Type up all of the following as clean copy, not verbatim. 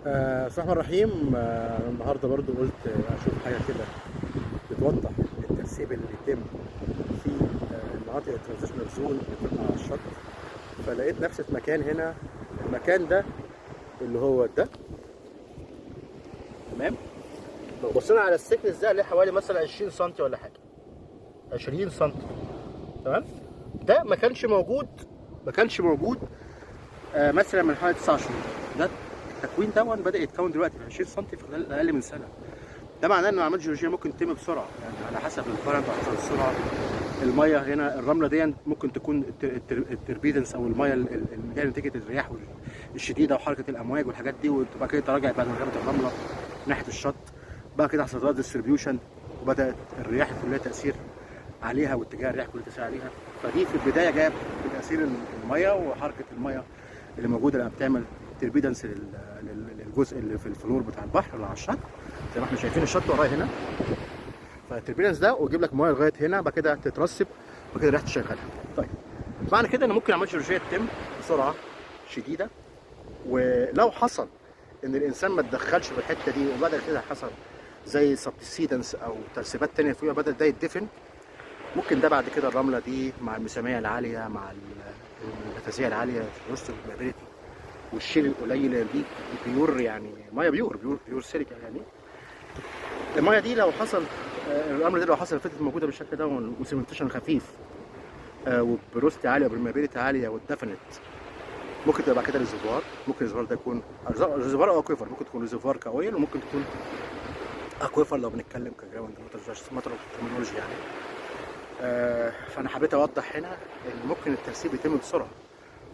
بسم الله الرحمن الرحيم. النهارده برضو قلت اشوف حاجه كده بتوضح الترسيب اللي بيتم في المناطق الترانزيشنال زون اللي بتبقى على الشط. فلقيت نفسي في مكان هنا. المكان ده اللي هو ده، تمام. لو بصينا على السكنس ده اللي حوالي مثلا 20 سم ولا حاجه، 20 سم، تمام. ده ما كانش موجود مثلا من حوالي 9 شهور. ده التكوين ده بدا يتكون دلوقتي في 20 سم في خلال اقل من سنه. ده معناه ان الاعمال الجيولوجيه ممكن تتم بسرعه، يعني على حسب الكرنت وعلى حسب السرعه. الميه هنا، الرمله دي ممكن تكون التربيدنس او الميه اللي جايه نتيجه الرياح الشديده وحركه الامواج والحاجات دي، وتبقى كده تراجعت بعد ما جابت الرمله ناحيه الشط. بقى كده حصل لها ديستريبيوشن، وبدات الرياح يكون لها تاثير عليها، واتجاه الرياح يكون له تاثير عليها. فدي في البدايه جايه بتاثير الميه وحركه الميه اللي موجوده، لما بتعمل تربيدنس للجزء اللي في الفلور بتاع البحر اللي على الشط، زي ما احنا شايفين الشط ورايا هنا. فالتربيدنس ده ويجيب لك ميه لغايه هنا، بعد كده تترسب، بعد كده الرياح تشغلها. طيب، معنى كده ان ممكن العمليه الجيولوجيه تتم بسرعه شديده. ولو حصل ان الانسان ما اتدخلش في الحته دي وبدا كده حصل زي سبسيدنس او ترسيبات تانية فيها، بدا ده يتدفن، ممكن ده بعد كده الرمله دي مع المساميه العاليه، مع النفاذيه العاليه، الرست والمابيليتي والشيل القليل دي بيور، يعني ميه بيور سيليكا يعني. الميه دي لو حصل الامر ده، لو حصل فضلت موجوده بالشكل ده وسيمنتيشن خفيف وبروست عاليه وبرمابيليتي عاليه واتدفنت، ممكن تبقى كده ريزرفوار. ممكن الريزرفوار ده يكون ريزرفوار او اكويفر، ممكن تكون ريزرفوار كاويل، وممكن تكون اكويفر لو بنتكلم كجراوند ماتر ترمينولوجي يعني. فانا حبيت اوضح هنا ان ممكن الترسيب يتم بسرعه،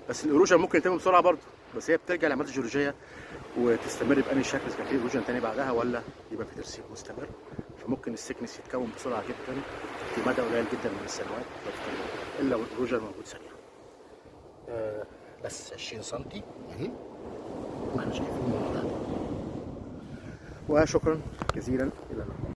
بس الايروجن ممكن يتم بسرعه برضه، بس هي بترجع للعمليات الجيولوجيه وتستمر بأنهي شكل، اذا كان في ايروجن تاني بعدها ولا يبقى في ترسيب مستمر. فممكن السكنس يتكون بسرعه جدا في مدى قليل جدا من السنوات لو تكون، الا والايروجن موجود سريع. بس 20 سم اهي، ما احنا شايفين الموضوع ده. وشكرا جزيلا، الى اللقاء.